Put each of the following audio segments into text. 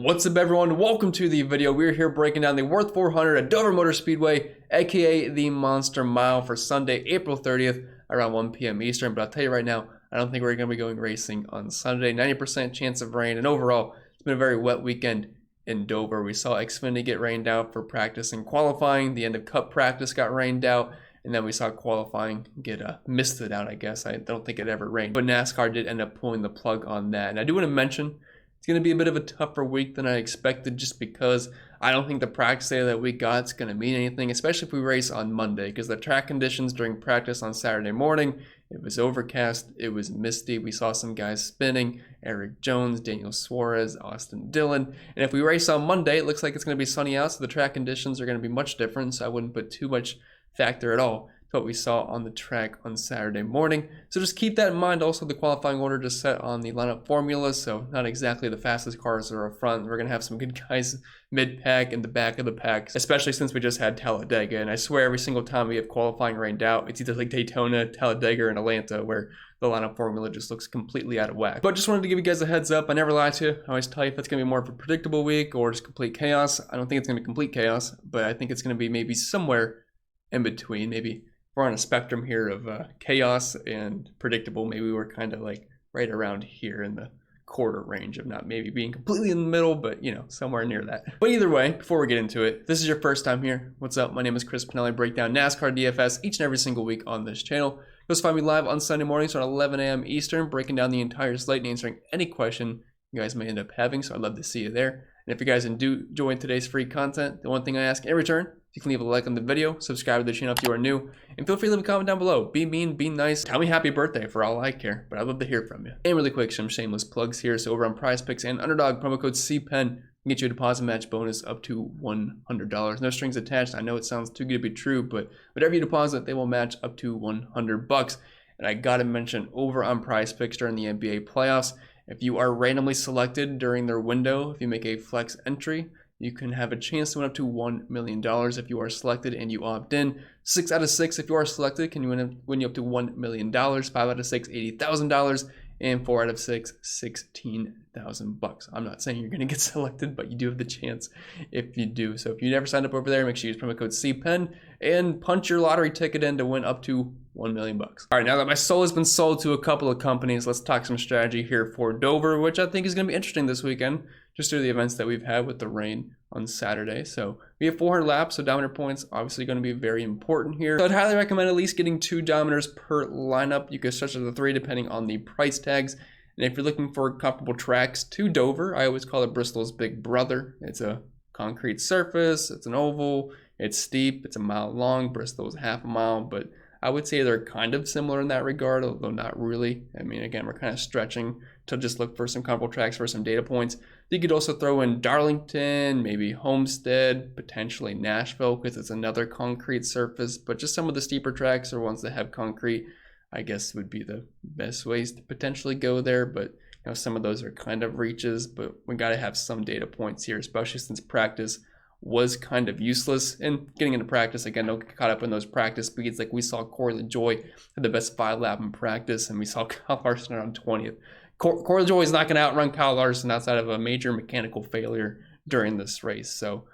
What's up, everyone? Welcome to the video. We're here breaking down the Wurth 400 at Dover Motor Speedway, aka the Monster Mile, for Sunday, April 30th around 1 p.m. Eastern. But I'll tell you right now, I don't think we're going to be going racing on Sunday. 90% chance of rain, and overall, it's been a very wet weekend in Dover. We saw Xfinity get rained out for practice and qualifying. The end of Cup practice got rained out, and then we saw qualifying get misted out, I guess. I don't think it ever rained, but NASCAR did end up pulling the plug on that. And I do want to mention, it's going to be a bit of a tougher week than I expected, just because I don't think the practice day that we got is going to mean anything, especially if we race on Monday, because the track conditions during practice on Saturday morning, it was overcast, it was misty, we saw some guys spinning, Eric Jones, Daniel Suarez, Austin Dillon, and if we race on Monday, it looks like it's going to be sunny out, so the track conditions are going to be much different, so I wouldn't put too much factor at all to what we saw on the track on Saturday morning. So just keep that in mind. Also, the qualifying order just set on the lineup formula, so not exactly the fastest cars are up front. We're going to have some good guys mid-pack and the back of the pack, especially since we just had Talladega, and I swear every single time we have qualifying rained out, it's either like Daytona, Talladega, and Atlanta, where the lineup formula just looks completely out of whack. But just wanted to give you guys a heads up. I never lie to you. I always tell you if it's going to be more of a predictable week or just complete chaos. I don't think it's going to be complete chaos, but I think it's going to be maybe somewhere in between. Maybe we're on a spectrum here of chaos and predictable. Maybe we're kind of like right around here in the quarter range of not maybe being completely in the middle, but you know, somewhere near that. But either way, before we get into it, if this is your first time here, what's up? My name is Chris Pennell. I break down NASCAR DFS each and every single week on this channel. You'll find me live on Sunday mornings around 11 a.m. Eastern, breaking down the entire slate and answering any question you guys may end up having. So I'd love to see you there. And if you guys do enjoy today's free content, the one thing I ask in return, you can leave a like on the video, subscribe to the channel if you are new, and feel free to leave a comment down below. Be mean, be nice, tell me happy birthday for all I care, but I'd love to hear from you. And really quick, some shameless plugs here. So over on Prize Picks and Underdog, promo code CPEN can get you a deposit match bonus up to $100. No strings attached. I know it sounds too good to be true, but whatever you deposit, they will match up to $100. And I gotta mention, over on Prize Picks during the NBA playoffs, if you are randomly selected during their window, if you make a flex entry, you can have a chance to win up to $1 million if you are selected and you opt in. 6 out of 6 if you are selected can win you up to $1 million. 5 out of 6, $80,000. And 4 out of 6, $16,000. I'm not saying you're going to get selected, but you do have the chance if you do. So if you never signed up over there, make sure you use promo code CPEN and punch your lottery ticket in to win up to $1 million. All right, now that my soul has been sold to a couple of companies, let's talk some strategy here for Dover, which I think is going to be interesting this weekend, just due to the events that we've had with the rain on Saturday. So we have 400 laps, so dominator points obviously going to be very important here. So I'd highly recommend at least getting 2 dominators per lineup. You could stretch it to 3 depending on the price tags. And if you're looking for comparable tracks to Dover, I always call it Bristol's big brother. It's a concrete surface, it's an oval, it's steep, it's a mile long. Bristol is half a mile, but I would say they're kind of similar in that regard, although not really. I mean, again, we're kind of stretching to just look for some comparable tracks for some data points. You could also throw in Darlington, maybe Homestead, potentially Nashville, because it's another concrete surface. But just some of the steeper tracks or ones that have concrete, I guess, would be the best ways to potentially go there. But you know, some of those are kind of reaches, but we got to have some data points here, especially since practice was kind of useless. And getting into practice, again, don't get caught up in those practice speeds. Like we saw Corey LaJoy had the best 5 lap in practice, and we saw Kyle Larson around 20th. Corey LaJoy is not going to outrun Kyle Larson outside of a major mechanical failure during this race. So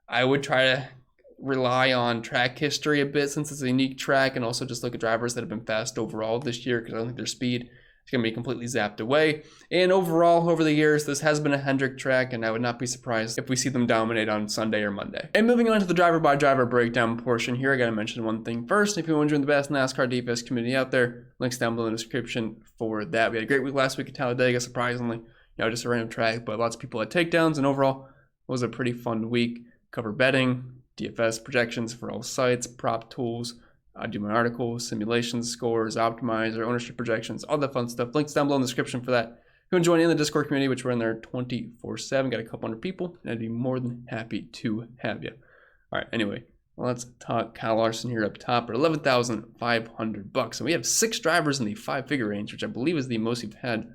I would try to rely on track history a bit, since it's a unique track, and also just look at drivers that have been fast overall this year, because I don't think their speed is going to be completely zapped away. And overall, over the years, this has been a Hendrick track, and I would not be surprised if we see them dominate on Sunday or Monday. And moving on to the driver-by-driver breakdown portion here, I got to mention one thing first. If you want to join the best NASCAR DFS community out there, links down below in the description for that. We had a great week last week at Talladega, surprisingly. You know, just a random track, but lots of people had takedowns, and overall, it was a pretty fun week. Cover betting, DFS projections for all sites, prop tools. I do my articles, simulations, scores, optimizer, ownership projections, all that fun stuff. Links down below in the description for that. If you want to join in the Discord community, which we're in there 24/7, got a couple hundred people, and I'd be more than happy to have you. All right, anyway, let's talk Kyle Larson here up top at $11,500. And we have 6 drivers in the 5-figure range, which I believe is the most we've had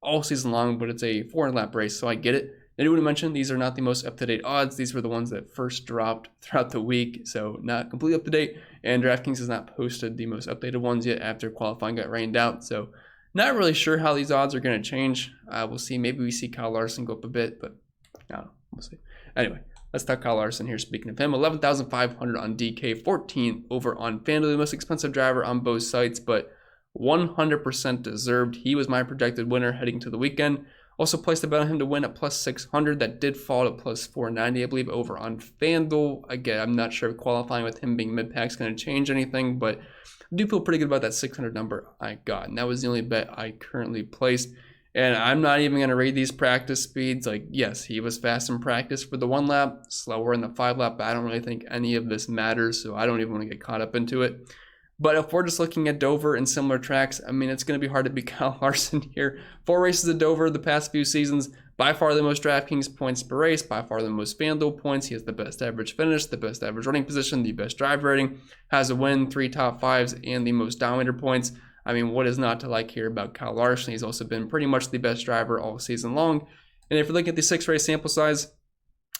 all season long, but it's a 400 lap race, so I get it. I do want to mention these are not the most up-to-date odds. These were the ones that first dropped throughout the week, so not completely up-to-date. And DraftKings has not posted the most updated ones yet after qualifying got rained out. So not really sure how these odds are going to change. We'll see. Maybe we see Kyle Larson go up a bit, but I don't know. We'll see. Anyway, let's talk Kyle Larson here. Speaking of him, 11,500 on DK, 14 over on FanDuel, the most expensive driver on both sites, but 100% deserved. He was my projected winner heading to the weekend. Also placed a bet on him to win at plus 600. That did fall to plus 490, I believe, over on FanDuel. Again, I'm not sure if qualifying with him being mid-pack is going to change anything, but I do feel pretty good about that 600 number I got. And that was the only bet I currently placed. And I'm not even going to rate these practice speeds. Like, yes, he was fast in practice for the 1 lap, slower in the 5 lap, but I don't really think any of this matters, so I don't even want to get caught up into it. But if we're just looking at Dover and similar tracks, I mean, it's going to be hard to beat Kyle Larson here. 4 races at Dover the past few seasons, by far the most DraftKings points per race, by far the most FanDuel points. He has the best average finish, the best average running position, the best drive rating, has a win, 3 top 5s, and the most dominator points. I mean, what is not to like here about Kyle Larson? He's also been pretty much the best driver all season long. And if you look at the 6-race sample size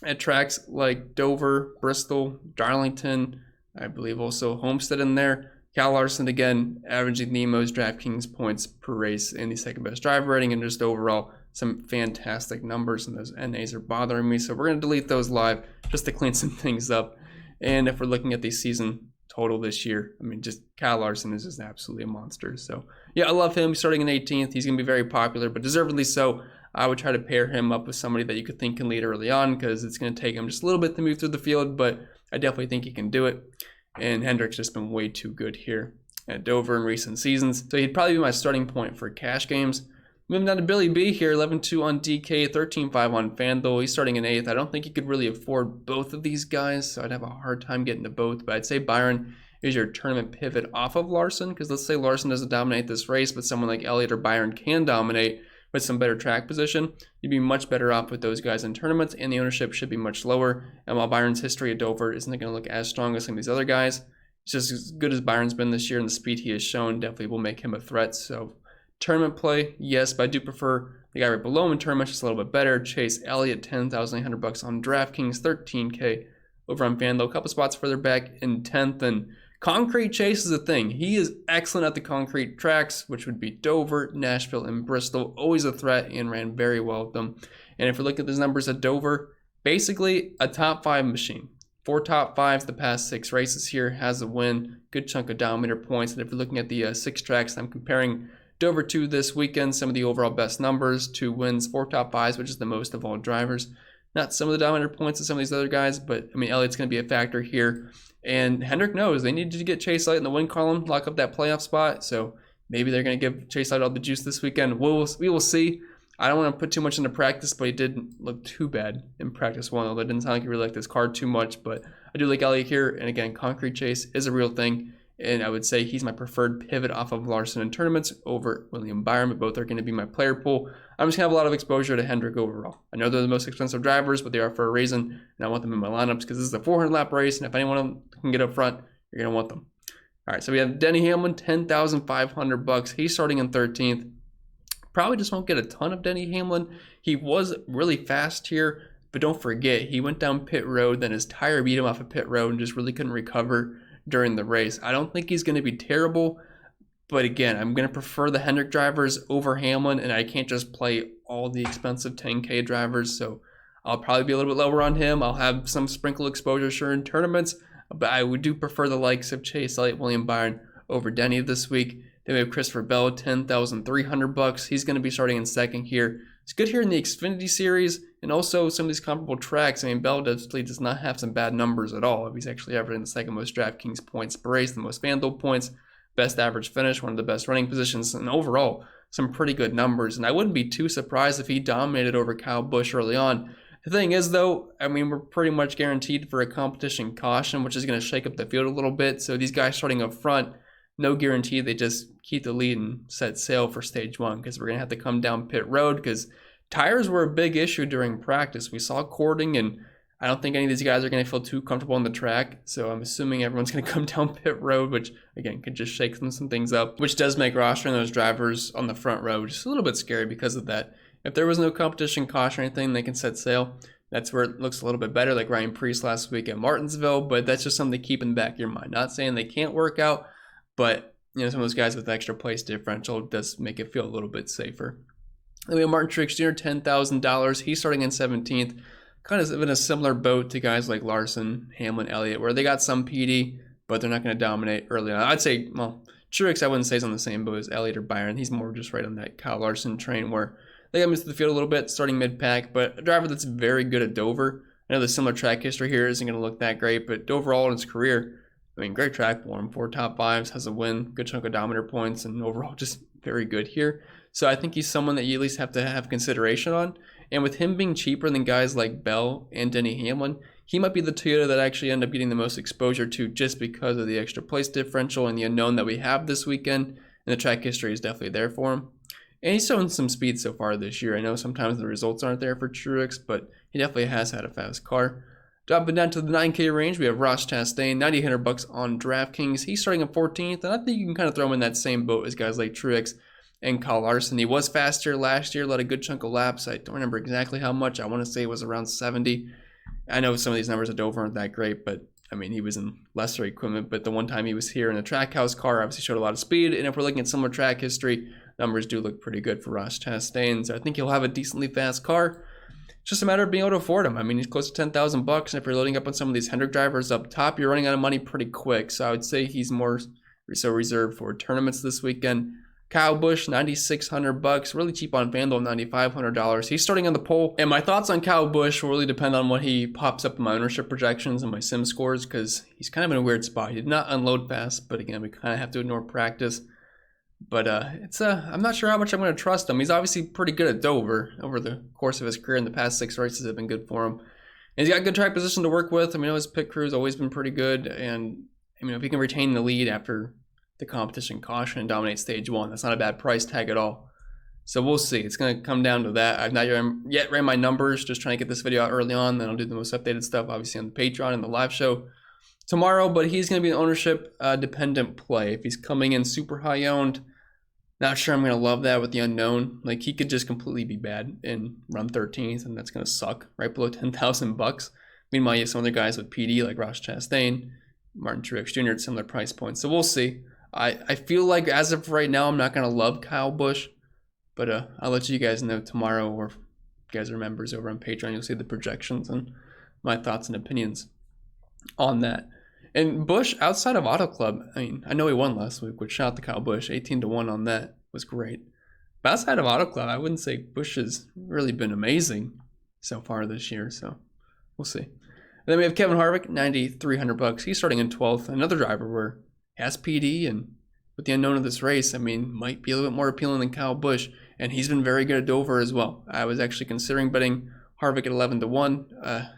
at tracks like Dover, Bristol, Darlington, I believe also Homestead in there, Kyle Larson, again, averaging the most DraftKings points per race and the second best driver rating, and just overall some fantastic numbers, and those NAs are bothering me. So we're going to delete those live just to clean some things up. And if we're looking at the season total this year, I mean, just Kyle Larson is just absolutely a monster. So yeah, I love him. Starting in 18th, he's going to be very popular, but deservedly so. I would try to pair him up with somebody that you could think can lead early on, because it's going to take him just a little bit to move through the field, but I definitely think he can do it. And Hendrick's just been way too good here at Dover in recent seasons. So he'd probably be my starting point for cash games. Moving down to Billy B here, 11-2 on DK, 13-5 on FanDuel. He's starting in 8th. I don't think he could really afford both of these guys, so I'd have a hard time getting to both. But I'd say Byron is your tournament pivot off of Larson, because let's say Larson doesn't dominate this race, but someone like Elliott or Byron can dominate with some better track position. You'd be much better off with those guys in tournaments, and the ownership should be much lower. And while Byron's history at Dover isn't going to look as strong as some of these other guys, it's just as good as Byron's been this year, and the speed he has shown definitely will make him a threat. So tournament play, yes, but I do prefer the guy right below him in tournaments, just a little bit better. Chase Elliott, $10,800 on DraftKings, $13K over on FanDuel. A couple spots further back in 10th, and concrete chase is a thing. He is excellent at the concrete tracks, which would be Dover, Nashville, and Bristol. Always a threat and ran very well with them. And if we look at those numbers at Dover, basically a top 5 machine. 4 top 5s the past 6 races here, has a win, good chunk of dominator points. And if you're looking at the 6 tracks I'm comparing Dover to this weekend, some of the overall best numbers, 2 wins, 4 top 5s, which is the most of all drivers. Not some of the dominator points of some of these other guys, but I mean, Elliott's going to be a factor here. And Hendrick knows they need to get Chase Elliott in the win column, lock up that playoff spot. So maybe they're going to give Chase Elliott all the juice this weekend. We will see. I don't want to put too much into practice, but he didn't look too bad in practice 1, although it didn't sound like he really liked this card too much. But I do like Elliott here. And again, concrete chase is a real thing. And I would say he's my preferred pivot off of Larson in tournaments over William Byron, but both are going to be my player pool. I'm just going to have a lot of exposure to Hendrick overall. I know they're the most expensive drivers, but they are for a reason, and I want them in my lineups because this is a 400-lap race, and if anyone can get up front, you're going to want them. All right, so we have Denny Hamlin, $10,500. He's starting in 13th. Probably just won't get a ton of Denny Hamlin. He was really fast here, but don't forget, he went down pit road, then his tire beat him off of pit road and just really couldn't recover during the race. I don't think he's going to be terrible, but again, I'm going to prefer the Hendrick drivers over Hamlin, and I can't just play all the expensive 10K drivers, so I'll probably be a little bit lower on him. I'll have some sprinkle exposure sure in tournaments, but I would do prefer the likes of Chase Elliott, William Byron over Denny this week. Then we have Christopher Bell, $10,300. He's going to be starting in 2nd here. It's good here in the Xfinity Series, and also some of these comparable tracks. I mean, Bell does not have some bad numbers at all. He's actually averaging the 2nd most DraftKings points per race, the most FanDuel points, best average finish, one of the best running positions, and overall, some pretty good numbers. And I wouldn't be too surprised if he dominated over Kyle Busch early on. The thing is, though, I mean, we're pretty much guaranteed for a competition caution, which is going to shake up the field a little bit. So these guys starting up front, no guarantee they just keep the lead and set sail for stage 1, because we're going to have to come down pit road, because tires were a big issue during practice. We saw cording, and I don't think any of these guys are going to feel too comfortable on the track. So I'm assuming everyone's going to come down pit road, which, again, could just shake some things up, which does make rostering those drivers on the front row just a little bit scary because of that. If there was no competition caution or anything, they can set sail. That's where it looks a little bit better, like Ryan Preece last week at Martinsville, but that's just something to keep in the back of your mind. Not saying they can't work out, but you know, some of those guys with extra place differential does make it feel a little bit safer. Then we have Martin Truex Jr., $10,000. He's starting in 17th. kind of in a similar boat to guys like Larson, Hamlin, Elliott, where they got some PD, but they're not going to dominate early on. I'd say, well, Truex I wouldn't say is on the same boat as Elliott or Byron. He's more just right on that Kyle Larson train where they got him into the field a little bit, starting mid-pack, but a driver that's very good at Dover. I know the similar track history here isn't going to look that great, but overall in his career, I mean, great track for him. 4 top 5s, has a win, good chunk of odometer points, and overall just very good here. So I think he's someone that you at least have to have consideration on. And with him being cheaper than guys like Bell and Denny Hamlin, he might be the Toyota that actually end up getting the most exposure to just because of the extra place differential and the unknown that we have this weekend. And the track history is definitely there for him. And he's shown some speed so far this year. I know sometimes the results aren't there for Truex, but he definitely has had a fast car. Dropping down to the 9K range, we have Ross Chastain, $9,800 on DraftKings. He's starting at 14th, and I think you can kind of throw him in that same boat as guys like Truex and Kyle Larson. He was faster last year, led a good chunk of laps. I don't remember exactly how much. I want to say it was around 70. I know some of these numbers at Dover aren't that great, but I mean, he was in lesser equipment. But the one time he was here in a Trackhouse car, obviously showed a lot of speed. And if we're looking at similar track history, numbers do look pretty good for Ross Chastain. So I think he'll have a decently fast car. It's just a matter of being able to afford him. I mean, he's close to $10,000, and if you're loading up on some of these Hendrick drivers up top, you're running out of money pretty quick. So I would say he's more so reserved for tournaments this weekend. Kyle Busch, $9,600, really cheap on FanDuel, $9,500. He's starting on the pole. And my thoughts on Kyle Busch will really depend on what he pops up in my ownership projections and my sim scores, because he's kind of in a weird spot. He did not unload fast, but again, we kind of have to ignore practice. But I'm not sure how much I'm going to trust him. He's obviously pretty good at Dover over the course of his career, and the past 6 races have been good for him. And he's got good track position to work with. I mean, his pit crew has always been pretty good, and I mean, if he can retain the lead after the competition caution and dominate stage 1, that's not a bad price tag at all. So we'll see. It's going to come down to that. I've not yet ran my numbers, just trying to get this video out early on. Then I'll do the most updated stuff, obviously, on the Patreon and the live show tomorrow. But he's going to be an ownership dependent play. If he's coming in super high owned, not sure I'm going to love that with the unknown. Like, he could just completely be bad and run 13th, and that's going to suck right below $10,000. Meanwhile, you have some other guys with PD like Ross Chastain, Martin Truex Jr. at similar price points. So we'll see. I feel like as of right now, I'm not going to love Kyle Busch, but I'll let you guys know tomorrow, or if you guys are members over on Patreon, you'll see the projections and my thoughts and opinions on that. And Busch, outside of Auto Club, I mean, I know he won last week, which shout out to Kyle Busch, 18-1 on that was great. But outside of Auto Club, I wouldn't say Busch has really been amazing so far this year, so we'll see. And then we have Kevin Harvick, $9,300. He's starting in 12th, another driver where has PD, and with the unknown of this race, I mean, might be a little bit more appealing than Kyle Busch, and he's been very good at Dover as well. I was actually considering betting Harvick at 11-1.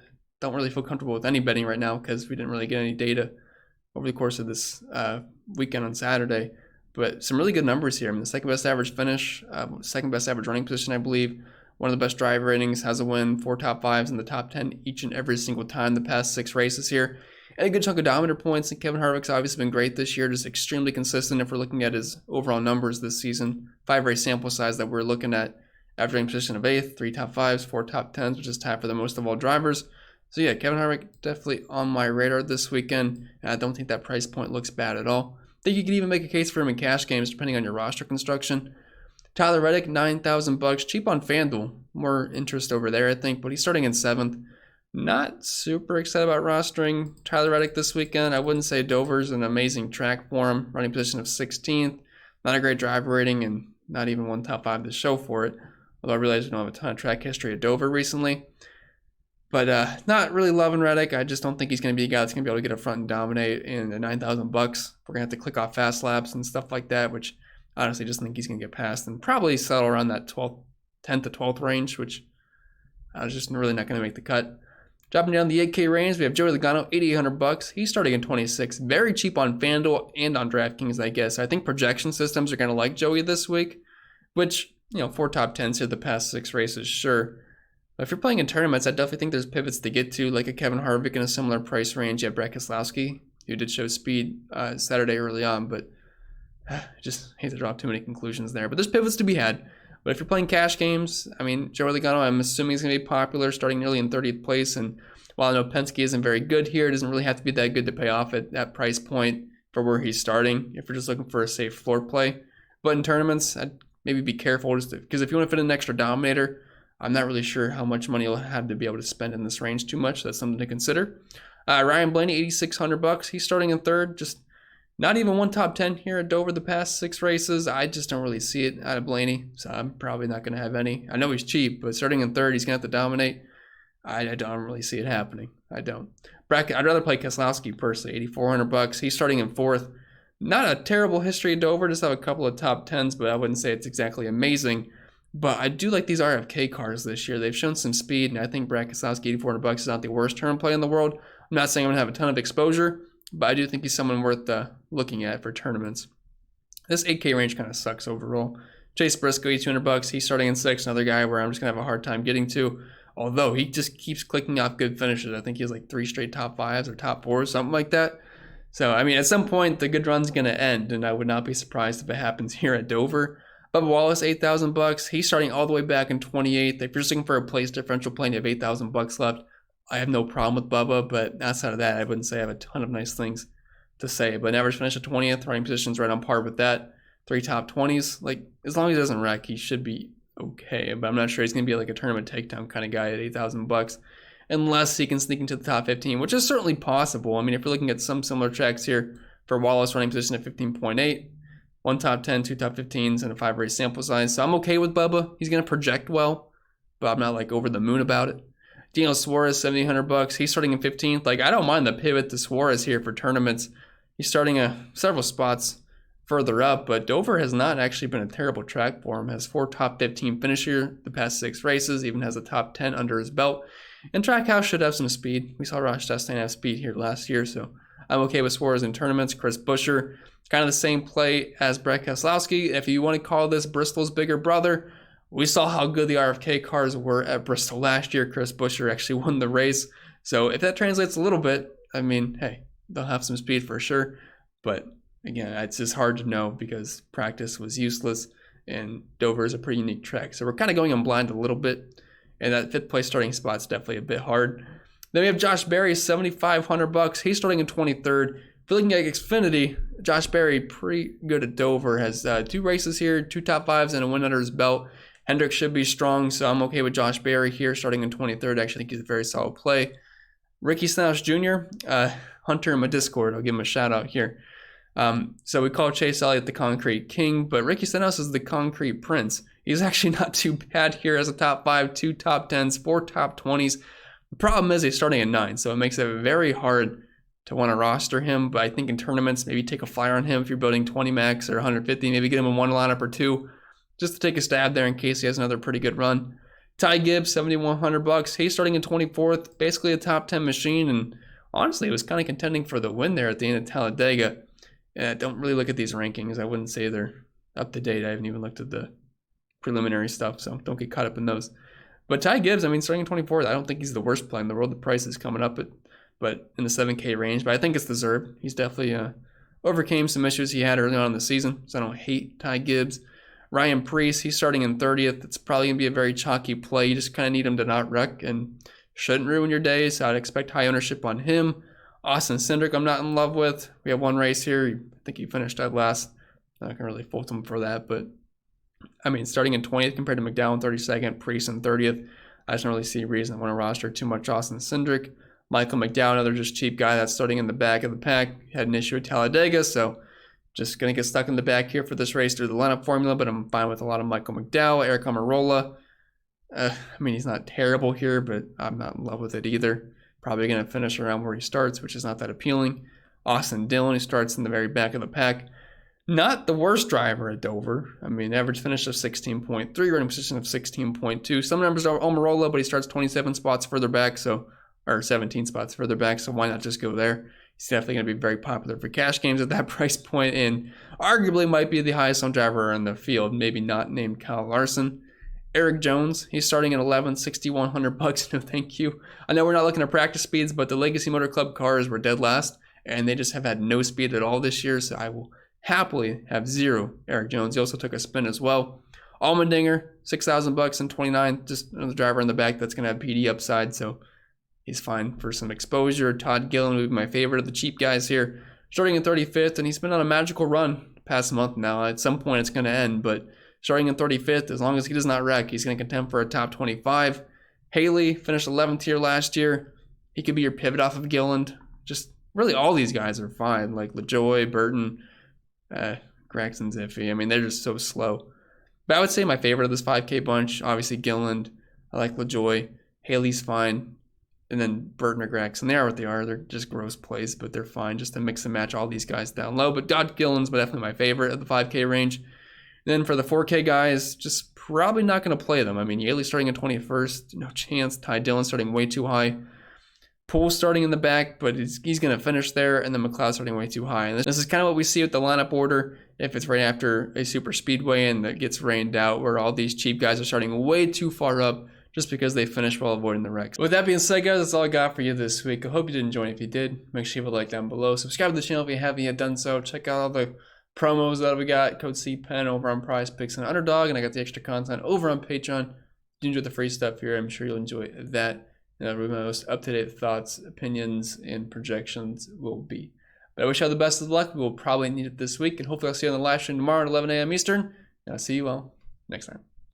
Don't really feel comfortable with any betting right now because we didn't really get any data over the course of this weekend on Saturday. But some really good numbers here. I mean, the second best average finish, second best average running position, I believe. One of the best driver ratings, has a win, 4 top 5s in the top 10 each and every single time the past 6 races here. And a good chunk of odometer points. And Kevin Harvick's obviously been great this year, just extremely consistent if we're looking at his overall numbers this season. 5 race sample size that we're looking at. Average running position of 8th, 3 top 5s, 4 top 10s, which is tied for the most of all drivers. So yeah, Kevin Harvick definitely on my radar this weekend. And I don't think that price point looks bad at all. I think you could even make a case for him in cash games depending on your roster construction. Tyler Reddick, $9,000, cheap on FanDuel. More interest over there, I think, but he's starting in 7th. Not super excited about rostering Tyler Reddick this weekend. I wouldn't say Dover's an amazing track for him. Running position of 16th. Not a great driver rating and not even 1 top 5 to show for it. Although I realize we don't have a ton of track history at Dover recently. But not really loving Reddick. I just don't think he's going to be a guy that's going to be able to get up front and dominate in the $9,000. We're going to have to click off fast laps and stuff like that, which I honestly just think he's going to get past and probably settle around that 10th to 12th range, which I was just really not going to make the cut. Dropping down the 8K range, we have Joey Logano, $8,800. He's starting in 26th. Very cheap on FanDuel and on DraftKings, I guess. I think projection systems are going to like Joey this week, which, 4 top 10s here the past 6 races, sure. But if you're playing in tournaments, I definitely think there's pivots to get to, like a Kevin Harvick in a similar price range. You have Brett Keselowski, who did show speed Saturday early on, but just hate to draw too many conclusions there. But there's pivots to be had. But if you're playing cash games, I mean, Joey Logano, I'm assuming he's going to be popular, starting nearly in 30th place. And while I know Penske isn't very good here, it doesn't really have to be that good to pay off at that price point for where he's starting, if you're just looking for a safe floor play. But in tournaments, I'd maybe be careful, just because if you want to fit in an extra dominator, I'm not really sure how much money he'll have to be able to spend in this range too much. That's something to consider. Ryan Blaney, $8,600. He's starting in third. Just not even one top 10 here at Dover the past 6 races. I just don't really see it out of Blaney, so I'm probably not going to have any. I know he's cheap, but starting in third, he's going to have to dominate. I don't really see it happening. I don't. Bracket, I'd rather play Keselowski personally, $8,400. He's starting in fourth. Not a terrible history at Dover, just have a couple of top 10s, but I wouldn't say it's exactly amazing. But I do like these RFK cars this year. They've shown some speed, and I think Brad Keselowski, $8,400 is not the worst turn play in the world. I'm not saying I'm going to have a ton of exposure, but I do think he's someone worth looking at for tournaments. This 8K range kind of sucks overall. Chase Briscoe, $8,200. He's starting in sixth, another guy where I'm just going to have a hard time getting to. Although he just keeps clicking off good finishes. I think he has like 3 straight top 5s or top 4s, something like that. So, I mean, at some point, the good run's going to end, and I would not be surprised if it happens here at Dover. Bubba Wallace, $8,000. He's starting all the way back in 28th. If you're looking for a place differential play and you have $8,000 left, I have no problem with Bubba, but outside of that, I wouldn't say I have a ton of nice things to say. But an average finish at 20th, running position's right on par with that. 3 top 20s. Like, as long as he doesn't wreck, he should be okay, but I'm not sure he's going to be like a tournament takedown kind of guy at $8,000 unless he can sneak into the top 15, which is certainly possible. I mean, if you're looking at some similar tracks here for Wallace, running position at 15.8, 1 top 10, 2 top 15s, and a 5 race sample size. So I'm okay with Bubba. He's going to project well, but I'm not like over the moon about it. Daniel Suarez, $7,800. He's starting in 15th. Like, I don't mind the pivot to Suarez here for tournaments. He's starting several spots further up, but Dover has not actually been a terrible track for him. Has 4 top 15 finish here the past 6 races, even has a top 10 under his belt. And Trackhouse should have some speed. We saw Ross Chastain have speed here last year, so I'm okay with Suarez in tournaments. Chris Buescher, kind of the same play as Brad Keselowski. If you want to call this Bristol's bigger brother, we saw how good the RFK cars were at Bristol last year. Chris Buescher actually won the race. So if that translates a little bit, I mean, hey, they'll have some speed for sure, but again, it's just hard to know because practice was useless and Dover is a pretty unique track. So we're kind of going on blind a little bit, and that 5th place starting spot's definitely a bit hard. Then we have Josh Berry, $7,500. He's starting in 23rd. If you're looking at Xfinity, Josh Berry, pretty good at Dover. Has 2 races here, 2 top 5s, and a win under his belt. Hendrick should be strong, so I'm okay with Josh Berry here starting in 23rd. I actually think he's a very solid play. Ricky Stenhouse Jr., Hunter in my Discord. I'll give him a shout out here. So we call Chase Elliott the Concrete King, but Ricky Stenhouse is the Concrete Prince. He's actually not too bad here as a top 5, 2 top 10s, 4 top 20s. The problem is he's starting at 9, so it makes it very hard to want to roster him, but I think in tournaments, maybe take a flyer on him if you're building 20 max or 150, maybe get him in one lineup or 2, just to take a stab there in case he has another pretty good run. Ty Gibbs, $7,100. He's starting in 24th, basically a top 10 machine, and honestly, he was kind of contending for the win there at the end of Talladega. Don't really look at these rankings. I wouldn't say they're up to date. I haven't even looked at the preliminary stuff, so don't get caught up in those. But Ty Gibbs, I mean, starting in 24th, I don't think he's the worst play in the world. The price is coming up, but in the 7K range. But I think it's deserved. He's definitely overcame some issues he had early on in the season, so I don't hate Ty Gibbs. Ryan Preece, he's starting in 30th. It's probably going to be a very chalky play. You just kind of need him to not wreck and shouldn't ruin your day, so I'd expect high ownership on him. Austin Cindric, I'm not in love with. We have 1 race here. I think he finished at last. I'm not going to really fault him for that, but I mean, starting in 20th compared to McDowell in 32nd, Preece in 30th, I just don't really see a reason I want to roster too much Austin Cindric. Michael McDowell, another just cheap guy that's starting in the back of the pack. He had an issue at Talladega, so just going to get stuck in the back here for this race through the lineup formula, but I'm fine with a lot of Michael McDowell. Eric Almirola, I mean, he's not terrible here, but I'm not in love with it either. Probably going to finish around where he starts, which is not that appealing. Austin Dillon, he starts in the very back of the pack. Not the worst driver at Dover. I mean, average finish of 16.3, running position of 16.2. Some numbers are Almirola, but he starts 27 spots further back, or 17 spots further back, so why not just go there? He's definitely going to be very popular for cash games at that price point, and arguably might be the highest owned driver in the field, maybe not named Kyle Larson. Eric Jones, he's starting at 11, $6,100. No, thank you. I know we're not looking at practice speeds, but the Legacy Motor Club cars were dead last, and they just have had no speed at all this year, so I will happily have 0 Eric Jones. He also took a spin as well. Allmendinger, $6,000 and 29, just another driver in the back that's going to have PD upside, so he's fine for some exposure. Todd Gillen would be my favorite of the cheap guys here, starting in 35th, and he's been on a magical run the past month now. At some point, it's going to end, but starting in 35th. As long as he does not wreck, he's going to contend for a top 25. Haley finished 11th here last year. He could be your pivot off of Gilliland. Just really all these guys are fine. Like LaJoy, Burton, Gregson's iffy. I mean, they're just so slow. But I would say my favorite of this 5K bunch, obviously Gilliland. I like LaJoy. Haley's fine. And then Burton or Gregson. They are what they are. They're just gross plays, but they're fine just to mix and match all these guys down low. But Gilliland's definitely my favorite of the 5K range. And then for the 4K guys, just probably not going to play them. I mean, Yaley starting in 21st, no chance. Ty Dillon starting way too high. Poole starting in the back, but he's going to finish there. And then McLeod starting way too high. And this is kind of what we see with the lineup order. If it's right after a super speedway and that gets rained out, where all these cheap guys are starting way too far up just because they finished while avoiding the wrecks. With that being said, guys, that's all I got for you this week. I hope you did enjoy. If you did, make sure you leave a like down below. Subscribe to the channel if you haven't yet done so. Check out all the promos that we got. Code CPEN over on Prize Picks and Underdog. And I got the extra content over on Patreon. If you enjoy the free stuff here, I'm sure you'll enjoy that. And my most up-to-date thoughts, opinions, and projections will be. But I wish you all the best of luck. We will probably need it this week. And hopefully I'll see you on the live stream tomorrow at 11 a.m. Eastern. And I'll see you all next time.